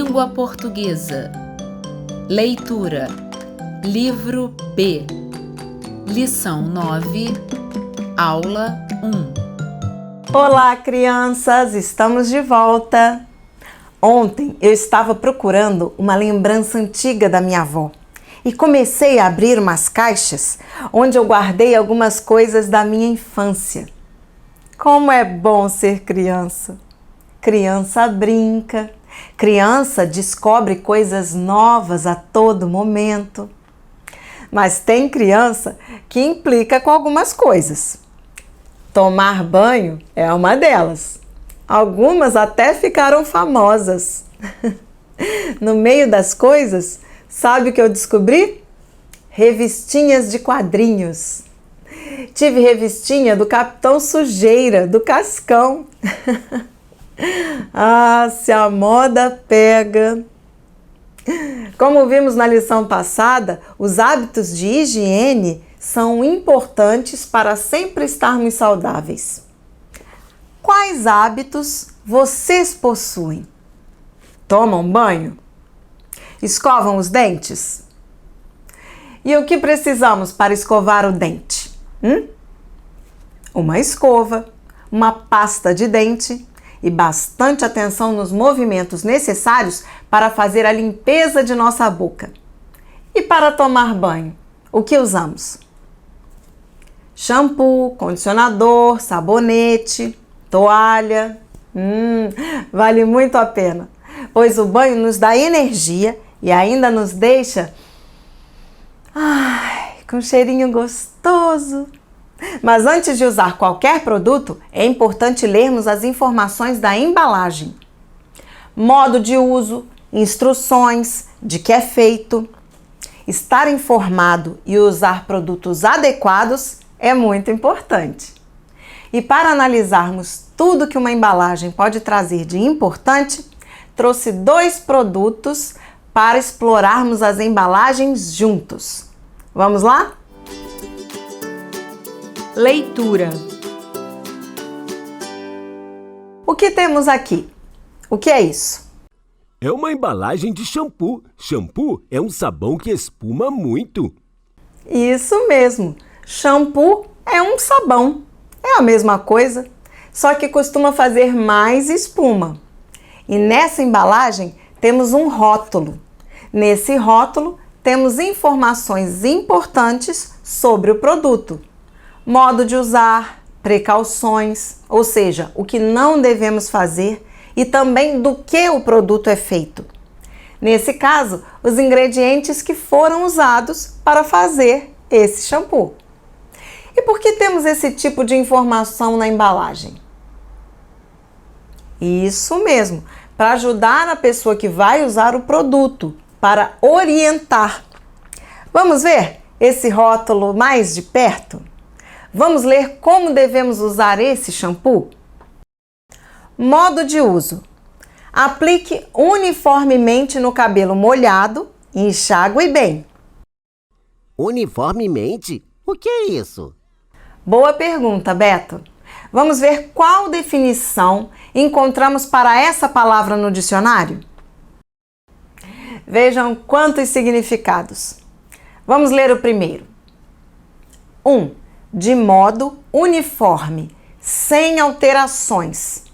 Língua Portuguesa. Leitura. Livro B. Lição 9. Aula 1. Olá, crianças! Estamos de volta! Ontem eu estava procurando uma lembrança antiga da minha avó e comecei a abrir umas caixas onde eu guardei algumas coisas da minha infância. Como é bom ser criança! Criança brinca, criança descobre coisas novas a todo momento. Mas tem criança que implica com algumas coisas. Tomar banho é uma delas. Algumas até ficaram famosas. No meio das coisas, sabe o que eu descobri? Revistinhas de quadrinhos. Tive revistinha do Capitão Sujeira, do Cascão. Ah, se a moda pega! Como vimos na lição passada, os hábitos de higiene são importantes para sempre estarmos saudáveis. Quais hábitos vocês possuem? Tomam banho? Escovam os dentes? E o que precisamos para escovar o dente? Uma escova, uma pasta de dente e bastante atenção nos movimentos necessários para fazer a limpeza de nossa boca. E para tomar banho, o que usamos? Shampoo, condicionador, sabonete, toalha. Vale muito a pena, pois o banho nos dá energia e ainda nos deixa com um cheirinho gostoso. Mas antes de usar qualquer produto, é importante lermos as informações da embalagem. Modo de uso, instruções, de que é feito. Estar informado e usar produtos adequados é muito importante. E para analisarmos tudo que uma embalagem pode trazer de importante, trouxe 2 produtos para explorarmos as embalagens juntos. Vamos lá? Leitura. O que temos aqui? O que é isso? É uma embalagem de shampoo. Shampoo é um sabão que espuma muito. Isso mesmo. Shampoo é um sabão. É a mesma coisa, só que costuma fazer mais espuma. E nessa embalagem temos um rótulo. Nesse rótulo temos informações importantes sobre o produto. Modo de usar, precauções, ou seja, o que não devemos fazer e também do que o produto é feito. Nesse caso, os ingredientes que foram usados para fazer esse shampoo. E por que temos esse tipo de informação na embalagem? Isso mesmo, para ajudar a pessoa que vai usar o produto, para orientar. Vamos ver esse rótulo mais de perto? Vamos ler como devemos usar esse shampoo? Modo de uso. Aplique uniformemente no cabelo molhado e enxague bem. Uniformemente? O que é isso? Boa pergunta, Beto. Vamos ver qual definição encontramos para essa palavra no dicionário? Vejam quantos significados. Vamos ler o primeiro. 1. De modo uniforme, sem alterações.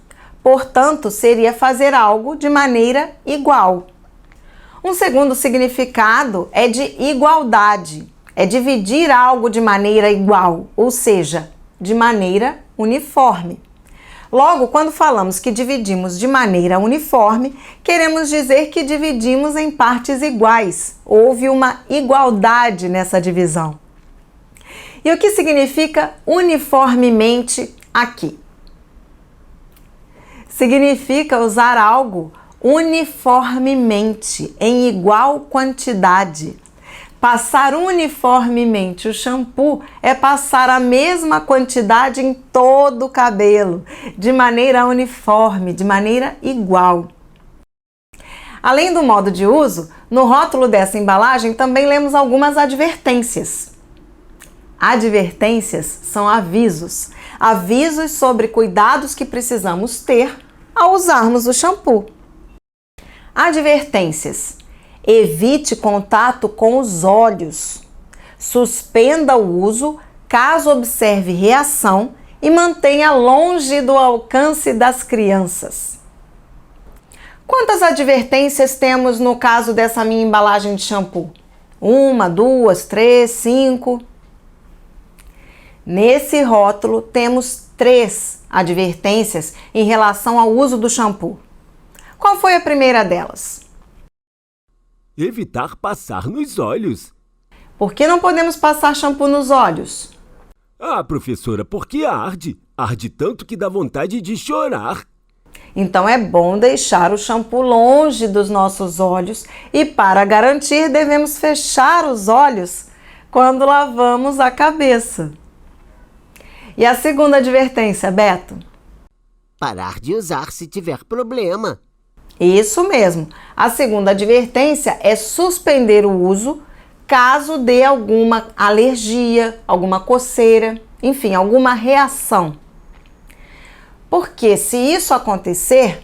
Portanto, seria fazer algo de maneira igual. Um segundo significado é de igualdade. É dividir algo de maneira igual, ou seja, de maneira uniforme. Logo, quando falamos que dividimos de maneira uniforme, queremos dizer que dividimos em partes iguais. Houve uma igualdade nessa divisão. E o que significa uniformemente aqui? Significa usar algo uniformemente, em igual quantidade. Passar uniformemente o shampoo é passar a mesma quantidade em todo o cabelo, de maneira uniforme, de maneira igual. Além do modo de uso, no rótulo dessa embalagem também lemos algumas advertências. Advertências são avisos. Avisos sobre cuidados que precisamos ter ao usarmos o shampoo. Advertências: evite contato com os olhos. Suspenda o uso caso observe reação e mantenha longe do alcance das crianças. Quantas advertências temos no caso dessa minha embalagem de shampoo? 1, 2, 3, 5. Nesse rótulo temos 3 advertências em relação ao uso do shampoo. Qual foi a primeira delas? Evitar passar nos olhos. Por que não podemos passar shampoo nos olhos? Ah, professora, porque arde. Arde tanto que dá vontade de chorar. Então é bom deixar o shampoo longe dos nossos olhos e, para garantir, devemos fechar os olhos quando lavamos a cabeça. E a segunda advertência, Beto? Parar de usar se tiver problema. Isso mesmo. A segunda advertência é suspender o uso caso dê alguma alergia, alguma coceira, enfim, alguma reação. Porque se isso acontecer,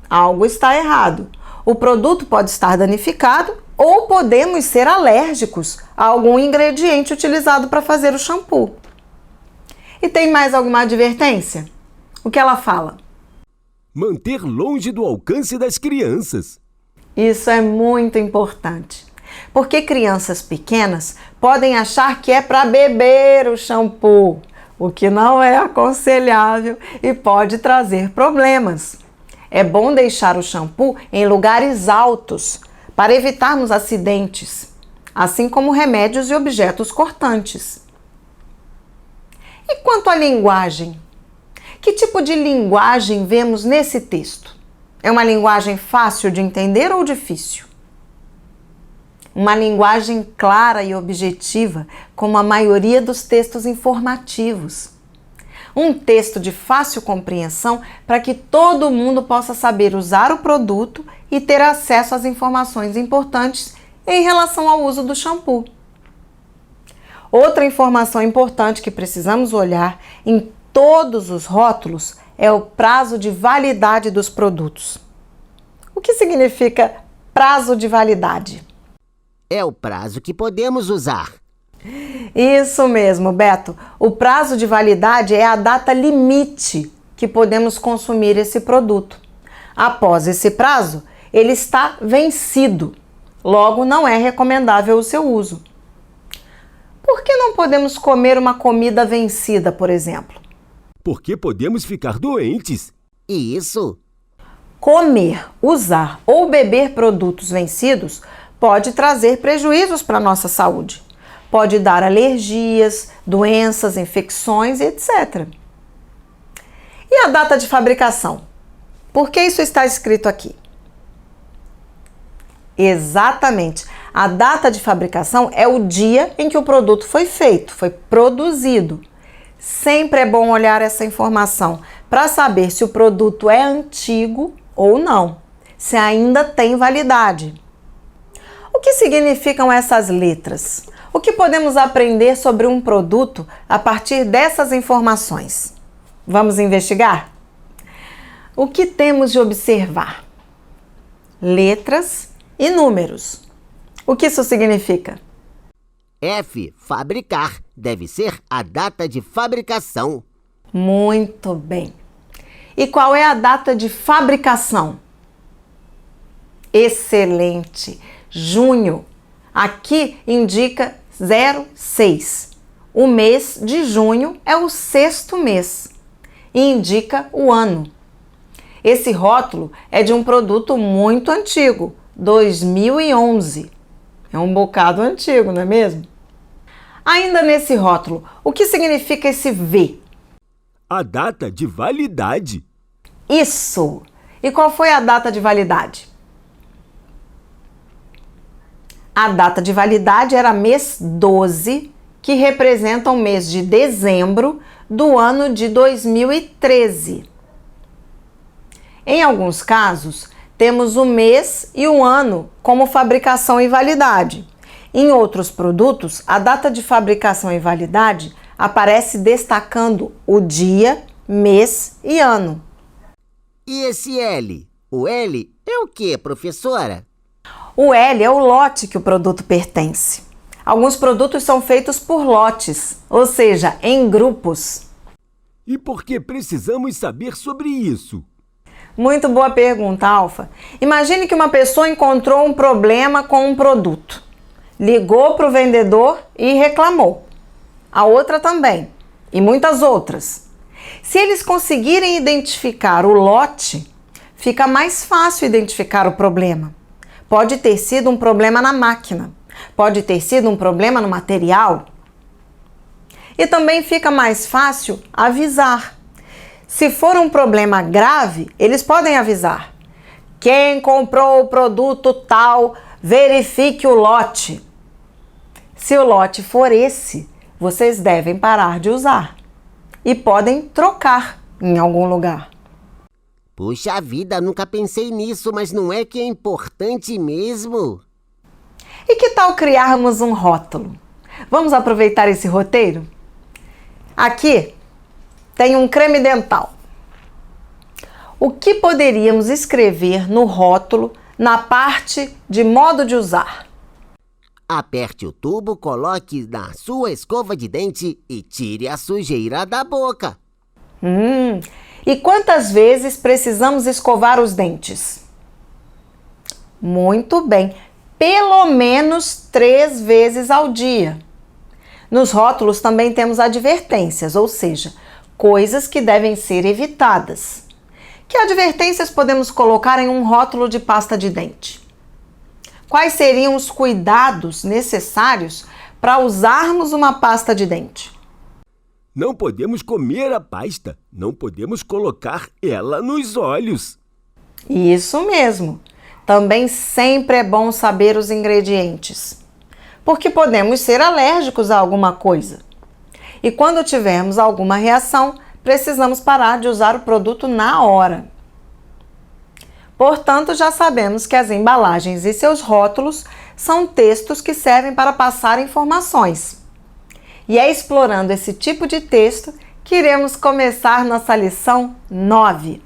algo está errado. O produto pode estar danificado ou podemos ser alérgicos a algum ingrediente utilizado para fazer o shampoo. E tem mais alguma advertência? O que ela fala? Manter longe do alcance das crianças. Isso é muito importante, porque crianças pequenas podem achar que é para beber o shampoo, o que não é aconselhável e pode trazer problemas. É bom deixar o shampoo em lugares altos para evitarmos acidentes, assim como remédios e objetos cortantes. E quanto à linguagem? Que tipo de linguagem vemos nesse texto? É uma linguagem fácil de entender ou difícil? Uma linguagem clara e objetiva, como a maioria dos textos informativos. Um texto de fácil compreensão para que todo mundo possa saber usar o produto e ter acesso às informações importantes em relação ao uso do shampoo. Outra informação importante que precisamos olhar em todos os rótulos é o prazo de validade dos produtos. O que significa prazo de validade? É o prazo que podemos usar. Isso mesmo, Beto. O prazo de validade é a data limite que podemos consumir esse produto. Após esse prazo, ele está vencido. Logo, não é recomendável o seu uso. Por que não podemos comer uma comida vencida, por exemplo? Porque podemos ficar doentes. Isso. Comer, usar ou beber produtos vencidos pode trazer prejuízos para a nossa saúde. Pode dar alergias, doenças, infecções, etc. E a data de fabricação? Por que isso está escrito aqui? Exatamente. A data de fabricação é o dia em que o produto foi feito, foi produzido. Sempre é bom olhar essa informação para saber se o produto é antigo ou não, se ainda tem validade. O que significam essas letras? O que podemos aprender sobre um produto a partir dessas informações? Vamos investigar? O que temos de observar? Letras e números. O que isso significa? F, fabricar, deve ser a data de fabricação. Muito bem. E qual é a data de fabricação? Excelente! Junho. Aqui indica 06. O mês de junho é o 6º mês e indica o ano. Esse rótulo é de um produto muito antigo, 2011. É um bocado antigo, não é mesmo? Ainda nesse rótulo, o que significa esse V? A data de validade. Isso! E qual foi a data de validade? A data de validade era mês 12, que representa o mês de dezembro do ano de 2013. Em alguns casos, temos o mês e o ano como fabricação e validade. Em outros produtos, a data de fabricação e validade aparece destacando o dia, mês e ano. E esse L? O L é é o que, professora? O L é o lote que o produto pertence. Alguns produtos são feitos por lotes, ou seja, em grupos. E por que precisamos saber sobre isso? Muito boa pergunta, Alfa. Imagine que uma pessoa encontrou um problema com um produto. Ligou para o vendedor e reclamou. A outra também. E muitas outras. Se eles conseguirem identificar o lote, fica mais fácil identificar o problema. Pode ter sido um problema na máquina. Pode ter sido um problema no material. E também fica mais fácil avisar. Se for um problema grave, eles podem avisar. Quem comprou o produto tal, verifique o lote. Se o lote for esse, vocês devem parar de usar. E podem trocar em algum lugar. Puxa vida, nunca pensei nisso, mas não é que é importante mesmo? E que tal criarmos um rótulo? Vamos aproveitar esse roteiro? Aqui tem um creme dental. O que poderíamos escrever no rótulo na parte de modo de usar? Aperte o tubo, coloque na sua escova de dente e tire a sujeira da boca. E quantas vezes precisamos escovar os dentes? Muito bem, pelo menos 3 vezes ao dia. Nos rótulos também temos advertências, ou seja, coisas que devem ser evitadas. Que advertências podemos colocar em um rótulo de pasta de dente? Quais seriam os cuidados necessários para usarmos uma pasta de dente? Não podemos comer a pasta, não podemos colocar ela nos olhos. Isso mesmo. Também sempre é bom saber os ingredientes, porque podemos ser alérgicos a alguma coisa. E quando tivermos alguma reação, precisamos parar de usar o produto na hora. Portanto, já sabemos que as embalagens e seus rótulos são textos que servem para passar informações. E é explorando esse tipo de texto que iremos começar nossa lição 9.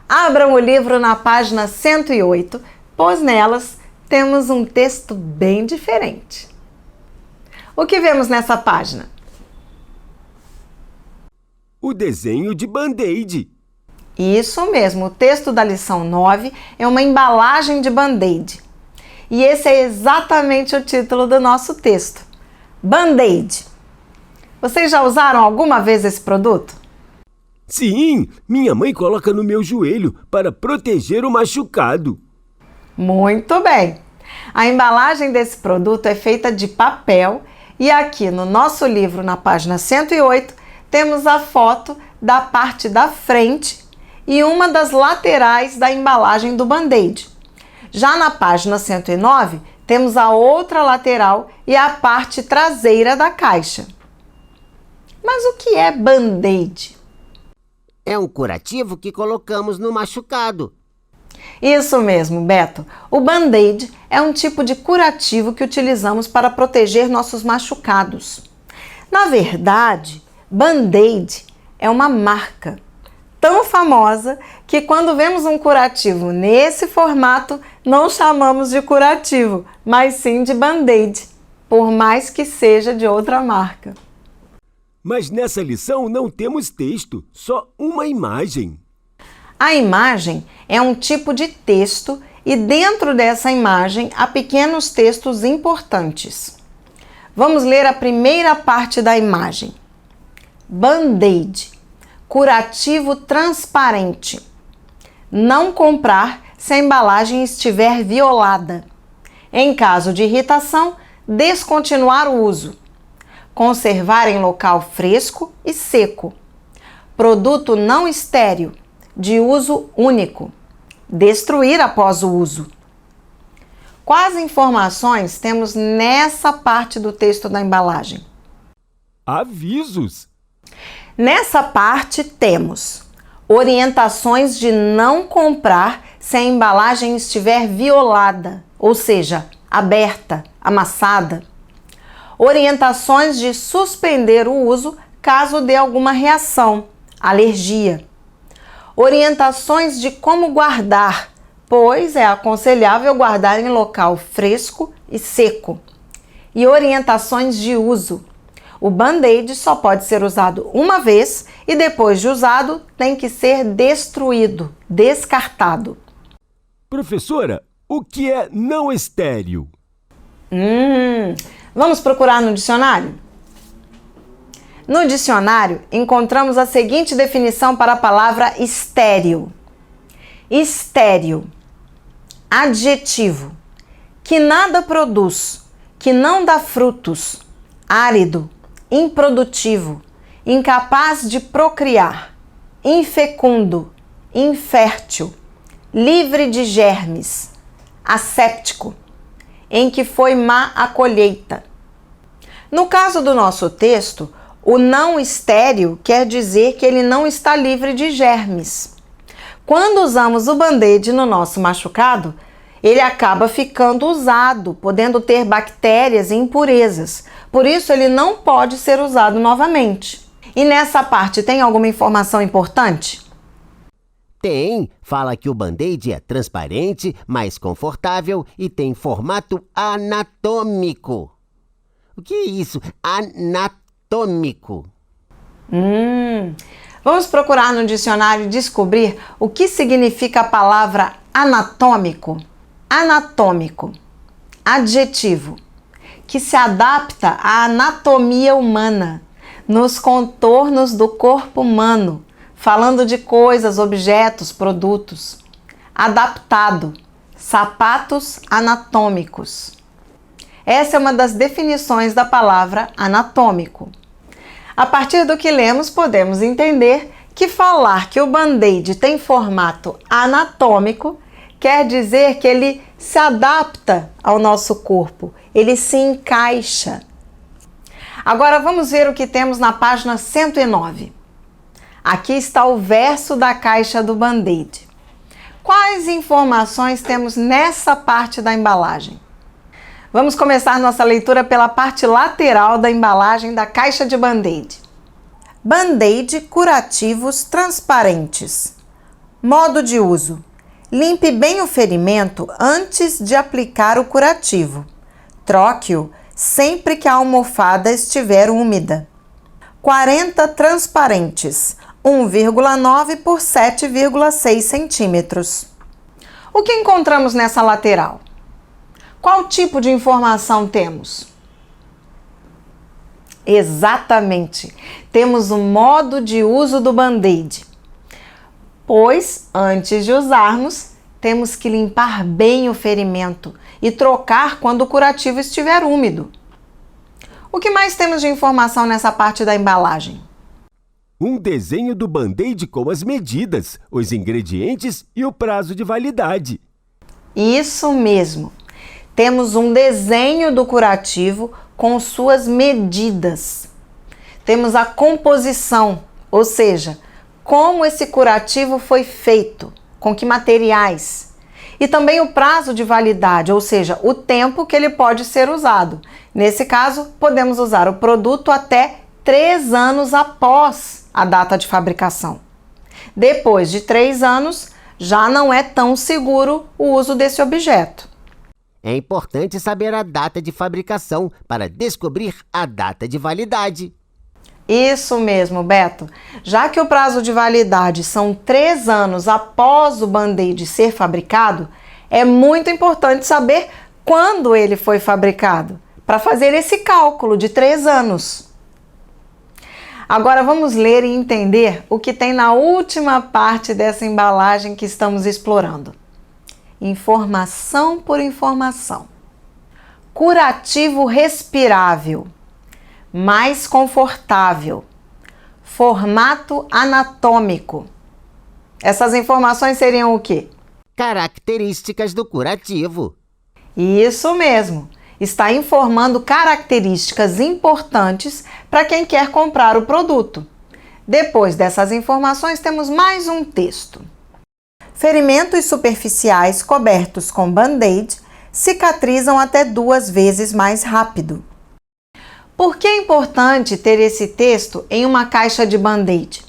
Abram o livro na página 108, pois nelas temos um texto bem diferente. O que vemos nessa página? O desenho de Band-Aid. Isso mesmo, o texto da lição 9 é uma embalagem de Band-Aid. E esse é exatamente o título do nosso texto, Band-Aid. Vocês já usaram alguma vez esse produto? Sim, minha mãe coloca no meu joelho para proteger o machucado. Muito bem! A embalagem desse produto é feita de papel e aqui no nosso livro, na página 108, temos a foto da parte da frente e uma das laterais da embalagem do Band-Aid. Já na página 109, temos a outra lateral e a parte traseira da caixa. Mas o que é Band-Aid? É um curativo que colocamos no machucado. Isso mesmo, Beto. O Band-Aid é um tipo de curativo que utilizamos para proteger nossos machucados. Na verdade, Band-Aid é uma marca tão famosa que quando vemos um curativo nesse formato, não chamamos de curativo, mas sim de Band-Aid, por mais que seja de outra marca. Mas nessa lição não temos texto, só uma imagem. A imagem é um tipo de texto e dentro dessa imagem há pequenos textos importantes. Vamos ler a primeira parte da imagem. Band-Aid, curativo transparente. Não comprar se a embalagem estiver violada. Em caso de irritação, descontinuar o uso. Conservar em local fresco e seco. Produto não estéril, de uso único. Destruir após o uso. Quais informações temos nessa parte do texto da embalagem? Avisos. Nessa parte temos orientações de não comprar se a embalagem estiver violada, ou seja, aberta, amassada. Orientações de suspender o uso caso dê alguma reação, alergia. Orientações de como guardar, pois é aconselhável guardar em local fresco e seco. E orientações de uso. O Band-Aid só pode ser usado uma vez e depois de usado tem que ser destruído, descartado. Professora, o que é não estéril? Vamos procurar no dicionário? No dicionário, encontramos a seguinte definição para a palavra estéril. Estéril, adjetivo, que nada produz, que não dá frutos, árido, improdutivo, incapaz de procriar, infecundo, infértil, livre de germes, asséptico, em que foi má a colheita. No caso do nosso texto, o não estéril quer dizer que ele não está livre de germes. Quando usamos o Band-Aid no nosso machucado, ele acaba ficando usado, podendo ter bactérias e impurezas. Por isso, ele não pode ser usado novamente. E nessa parte, tem alguma informação importante? Tem. Fala que o Band-Aid é transparente, mais confortável e tem formato anatômico. O que é isso? Anatômico. Vamos procurar no dicionário e descobrir o que significa a palavra anatômico. Anatômico, adjetivo, que se adapta à anatomia humana, nos contornos do corpo humano, falando de coisas, objetos, produtos. Adaptado, sapatos anatômicos. Essa é uma das definições da palavra anatômico. A partir do que lemos, podemos entender que falar que o Band-Aid tem formato anatômico quer dizer que ele se adapta ao nosso corpo, ele se encaixa. Agora vamos ver o que temos na página 109. Aqui está o verso da caixa do Band-Aid. Quais informações temos nessa parte da embalagem? Vamos começar nossa leitura pela parte lateral da embalagem da caixa de Band-Aid. Band-Aid curativos transparentes. Modo de uso. Limpe bem o ferimento antes de aplicar o curativo. Troque-o sempre que a almofada estiver úmida. 40 transparentes, 1,9 por 7,6 centímetros. O que encontramos nessa lateral? Qual tipo de informação temos? Exatamente, temos o modo de uso do Band-Aid. Pois, antes de usarmos, temos que limpar bem o ferimento e trocar quando o curativo estiver úmido. O que mais temos de informação nessa parte da embalagem? Um desenho do Band-Aid com as medidas, os ingredientes e o prazo de validade. Isso mesmo. Temos um desenho do curativo com suas medidas. Temos a composição, ou seja, como esse curativo foi feito, com que materiais. E também o prazo de validade, ou seja, o tempo que ele pode ser usado. Nesse caso, podemos usar o produto até 3 anos após a data de fabricação. Depois de 3 anos, já não é tão seguro o uso desse objeto. É importante saber a data de fabricação para descobrir a data de validade. Isso mesmo, Beto. Já que o prazo de validade são 3 anos após o Band-Aid ser fabricado, é muito importante saber quando ele foi fabricado, para fazer esse cálculo de 3 anos. Agora vamos ler e entender o que tem na última parte dessa embalagem que estamos explorando. Informação por informação. Curativo respirável. Mais confortável. Formato anatômico. Essas informações seriam o quê? Características do curativo. Isso mesmo. Está informando características importantes para quem quer comprar o produto. Depois dessas informações, temos mais um texto. Ferimentos superficiais cobertos com Band-Aid cicatrizam até 2 vezes mais rápido. Por que é importante ter esse texto em uma caixa de Band-Aid?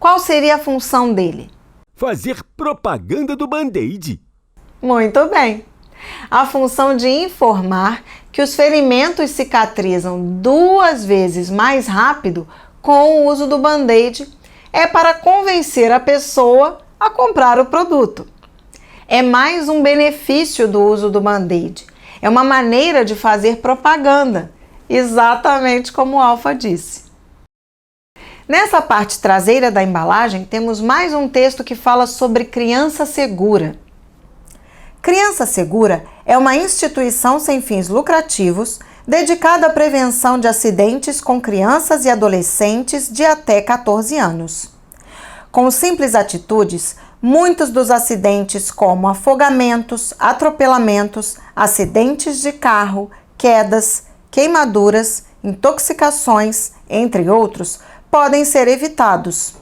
Qual seria a função dele? Fazer propaganda do Band-Aid. Muito bem! A função de informar que os ferimentos cicatrizam 2 vezes mais rápido com o uso do band-aid é para convencer a pessoa a comprar o produto. É mais um benefício do uso do band-aid. É uma maneira de fazer propaganda, exatamente como o Alfa disse. Nessa parte traseira da embalagem, temos mais um texto que fala sobre Criança Segura. Criança Segura é uma instituição sem fins lucrativos dedicada à prevenção de acidentes com crianças e adolescentes de até 14 anos. Com simples atitudes, muitos dos acidentes como afogamentos, atropelamentos, acidentes de carro, quedas, queimaduras, intoxicações, entre outros, podem ser evitados.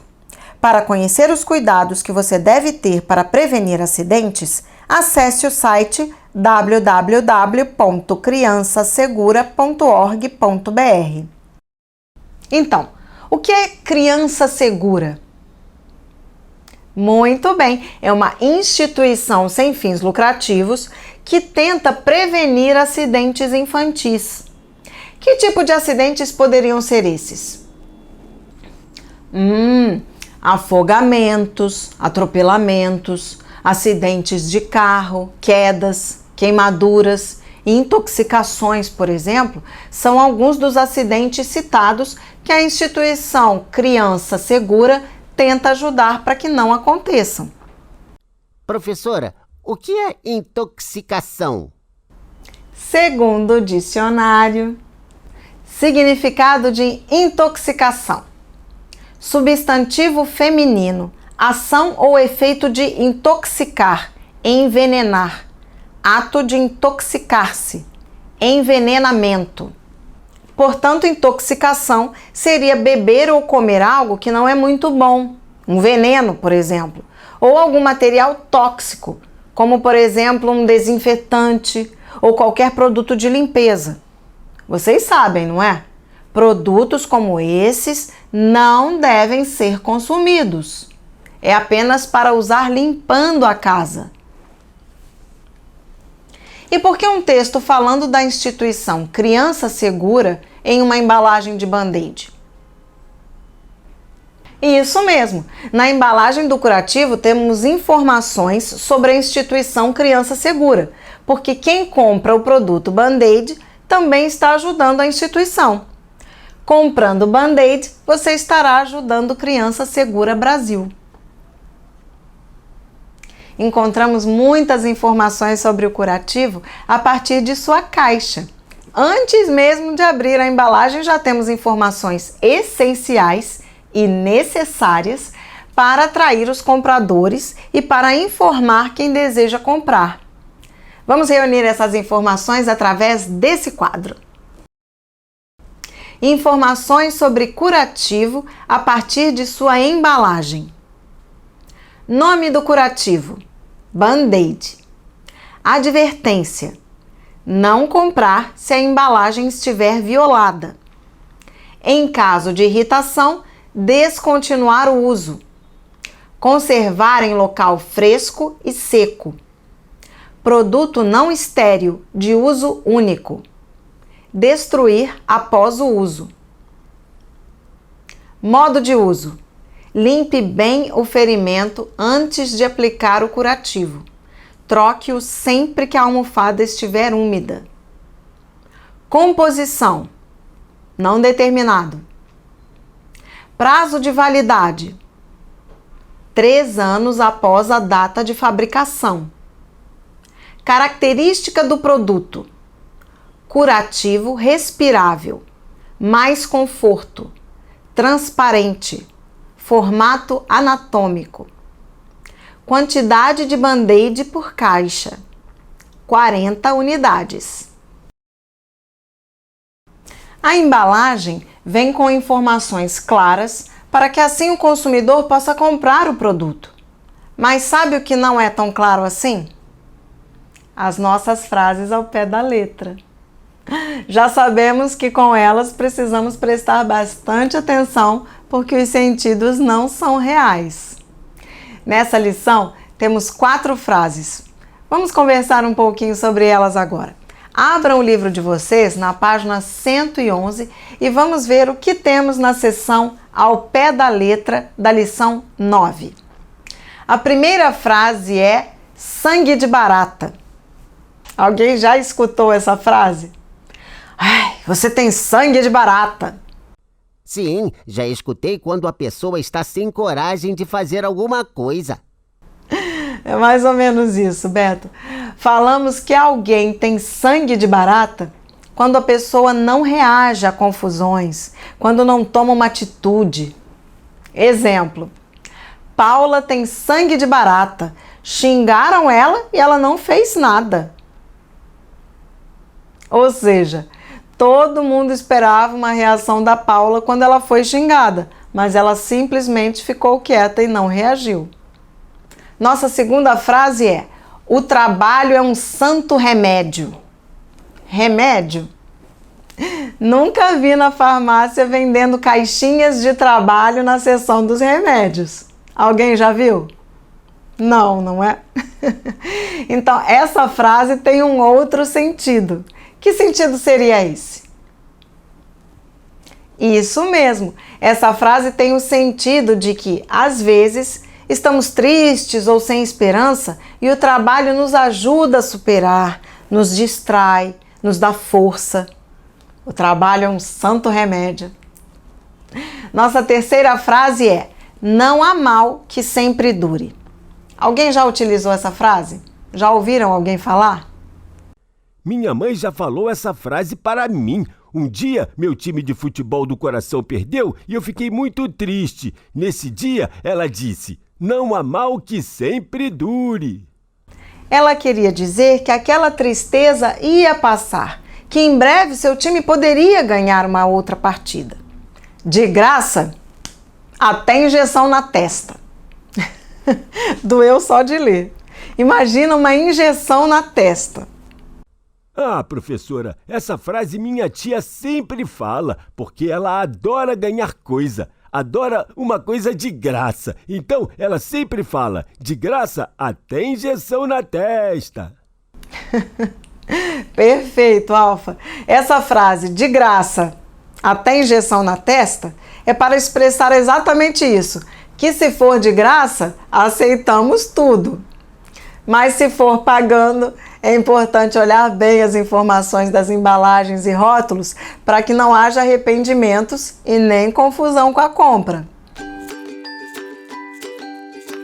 Para conhecer os cuidados que você deve ter para prevenir acidentes, acesse o site www.criançasegura.org.br. Então, o que é Criança Segura? Muito bem, é uma instituição sem fins lucrativos que tenta prevenir acidentes infantis. Que tipo de acidentes poderiam ser esses? Afogamentos, atropelamentos, acidentes de carro, quedas, queimaduras e intoxicações, por exemplo, são alguns dos acidentes citados que a instituição Criança Segura tenta ajudar para que não aconteçam. Professora, o que é intoxicação? Segundo o dicionário, significado de intoxicação: substantivo feminino, ação ou efeito de intoxicar, envenenar, ato de intoxicar-se, envenenamento. Portanto, intoxicação seria beber ou comer algo que não é muito bom, um veneno, por exemplo, ou algum material tóxico, como, por exemplo, um desinfetante ou qualquer produto de limpeza. Vocês sabem, não é? Produtos como esses não devem ser consumidos. É apenas para usar limpando a casa. E por que um texto falando da instituição Criança Segura em uma embalagem de band-aid? Isso mesmo! Na embalagem do curativo temos informações sobre a instituição Criança Segura, porque quem compra o produto band-aid também está ajudando a instituição. Comprando o band-aid, você estará ajudando Criança Segura Brasil. Encontramos muitas informações sobre o curativo a partir de sua caixa. Antes mesmo de abrir a embalagem, já temos informações essenciais e necessárias para atrair os compradores e para informar quem deseja comprar. Vamos reunir essas informações através desse quadro. Informações sobre curativo a partir de sua embalagem. Nome do curativo: Band-Aid. Advertência: não comprar se a embalagem estiver violada. Em caso de irritação, descontinuar o uso. Conservar em local fresco e seco. Produto não estéril, de uso único. Destruir após o uso. Modo de uso: limpe bem o ferimento antes de aplicar o curativo. Troque-o sempre que a almofada estiver úmida. Composição: não determinado. Prazo de validade: 3 anos após a data de fabricação. Característica do produto: curativo respirável, mais conforto, transparente, formato anatômico. Quantidade de band-aid por caixa: 40 unidades. A embalagem vem com informações claras para que assim o consumidor possa comprar o produto. Mas sabe o que não é tão claro assim? As nossas frases ao pé da letra. Já sabemos que com elas precisamos prestar bastante atenção porque os sentidos não são reais. Nessa lição temos 4 frases. Vamos conversar um pouquinho sobre elas agora. Abram o livro de vocês na página 111 e vamos ver o que temos na seção Ao Pé da Letra da lição 9. A primeira frase é sangue de barata. Alguém já escutou essa frase? Ai, você tem sangue de barata. Sim, já escutei quando a pessoa está sem coragem de fazer alguma coisa. É mais ou menos isso, Beto. Falamos que alguém tem sangue de barata quando a pessoa não reage a confusões, quando não toma uma atitude. Exemplo: Paula tem sangue de barata. Xingaram ela e ela não fez nada. Ou seja, todo mundo esperava uma reação da Paula quando ela foi xingada, mas ela simplesmente ficou quieta e não reagiu. Nossa segunda frase é: o trabalho é um santo remédio. Remédio? Nunca vi na farmácia vendendo caixinhas de trabalho na seção dos remédios. Alguém já viu? Não, não é? Então, essa frase tem um outro sentido. Que sentido seria esse? Isso mesmo. Essa frase tem o sentido de que, às vezes, estamos tristes ou sem esperança e o trabalho nos ajuda a superar, nos distrai, nos dá força. O trabalho é um santo remédio. Nossa terceira frase é: não há mal que sempre dure. Alguém já utilizou essa frase? Já ouviram alguém falar? Minha mãe já falou essa frase para mim. Um dia, meu time de futebol do coração perdeu e eu fiquei muito triste. Nesse dia, ela disse: não há mal que sempre dure. Ela queria dizer que aquela tristeza ia passar, que em breve seu time poderia ganhar uma outra partida. De graça, até injeção na testa. Doeu só de ler. Imagina uma injeção na testa. Ah, professora, essa frase minha tia sempre fala, porque ela adora ganhar coisa, adora uma coisa de graça. Então, ela sempre fala: de graça, até injeção na testa. Perfeito, Alfa. Essa frase, de graça, até injeção na testa, é para expressar exatamente isso, que se for de graça, aceitamos tudo. Mas se for pagando, é importante olhar bem as informações das embalagens e rótulos para que não haja arrependimentos e nem confusão com a compra.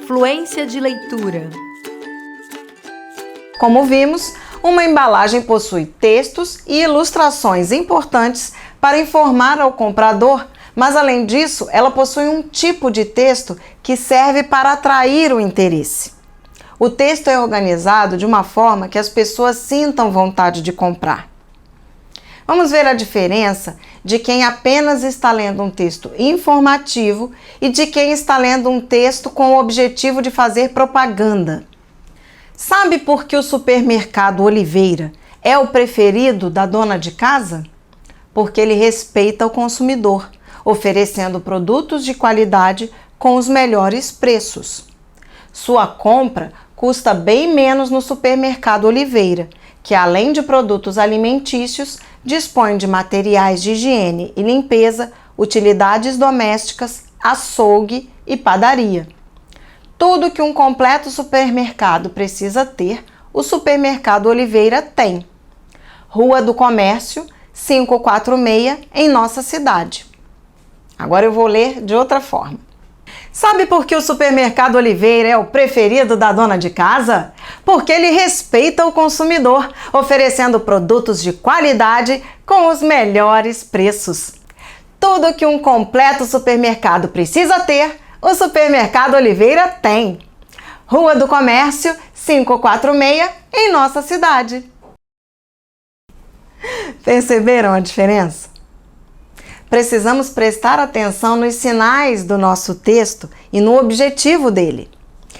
Fluência de leitura. Como vimos, uma embalagem possui textos e ilustrações importantes para informar ao comprador, mas além disso, ela possui um tipo de texto que serve para atrair o interesse. O texto é organizado de uma forma que as pessoas sintam vontade de comprar. Vamos ver a diferença de quem apenas está lendo um texto informativo e de quem está lendo um texto com o objetivo de fazer propaganda. Sabe por que o supermercado Oliveira é o preferido da dona de casa? Porque ele respeita o consumidor, oferecendo produtos de qualidade com os melhores preços. Sua compra custa bem menos no supermercado Oliveira, que além de produtos alimentícios, dispõe de materiais de higiene e limpeza, utilidades domésticas, açougue e padaria. Tudo que um completo supermercado precisa ter, o supermercado Oliveira tem. Rua do Comércio, 546, em nossa cidade. Agora eu vou ler de outra forma. Sabe por que o supermercado Oliveira é o preferido da dona de casa? Porque ele respeita o consumidor, oferecendo produtos de qualidade com os melhores preços. Tudo que um completo supermercado precisa ter, o supermercado Oliveira tem. Rua do Comércio, 546, em nossa cidade. Perceberam a diferença? Precisamos prestar atenção nos sinais do nosso texto e no objetivo dele.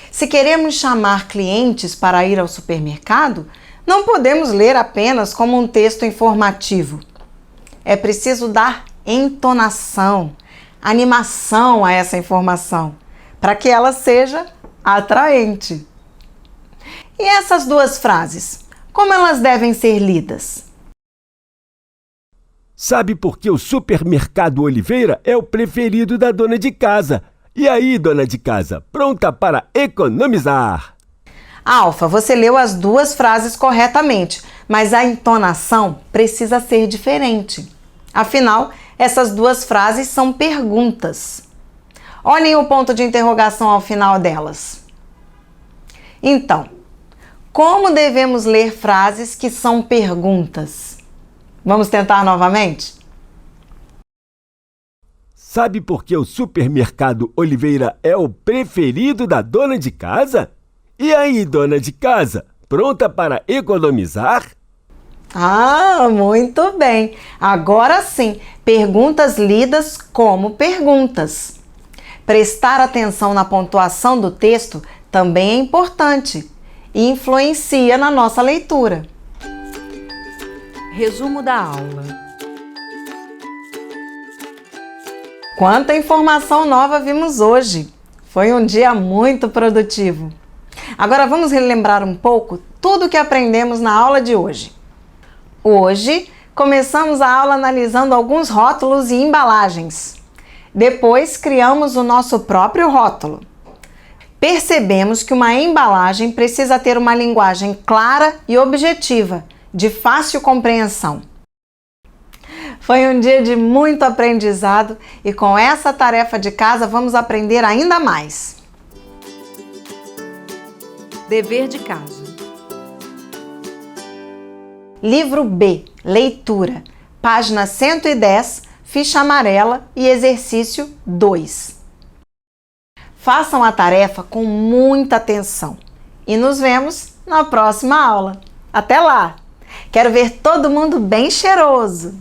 Se queremos chamar clientes para ir ao supermercado, não podemos ler apenas como um texto informativo. É preciso dar entonação, animação a essa informação, para que ela seja atraente. E essas duas frases, como elas devem ser lidas? Sabe por que o supermercado Oliveira é o preferido da dona de casa? E aí, dona de casa, pronta para economizar? Alfa, você leu as duas frases corretamente, mas a entonação precisa ser diferente. Afinal, essas duas frases são perguntas. Olhem o ponto de interrogação ao final delas. Então, como devemos ler frases que são perguntas? Vamos tentar novamente? Sabe por que o supermercado Oliveira é o preferido da dona de casa? E aí, dona de casa, pronta para economizar? Ah, muito bem! Agora sim, perguntas lidas como perguntas. Prestar atenção na pontuação do texto também é importante e influencia na nossa leitura. Resumo da aula. Quanta informação nova vimos hoje! Foi um dia muito produtivo. Agora vamos relembrar um pouco tudo o que aprendemos na aula de hoje. Hoje, começamos a aula analisando alguns rótulos e embalagens. Depois, criamos o nosso próprio rótulo. Percebemos que uma embalagem precisa ter uma linguagem clara e objetiva, de fácil compreensão. Foi um dia de muito aprendizado e com essa tarefa de casa vamos aprender ainda mais. Dever de casa. Livro B, Leitura, página 110, ficha amarela e exercício 2. Façam a tarefa com muita atenção e nos vemos na próxima aula. Até lá! Quero ver todo mundo bem cheiroso!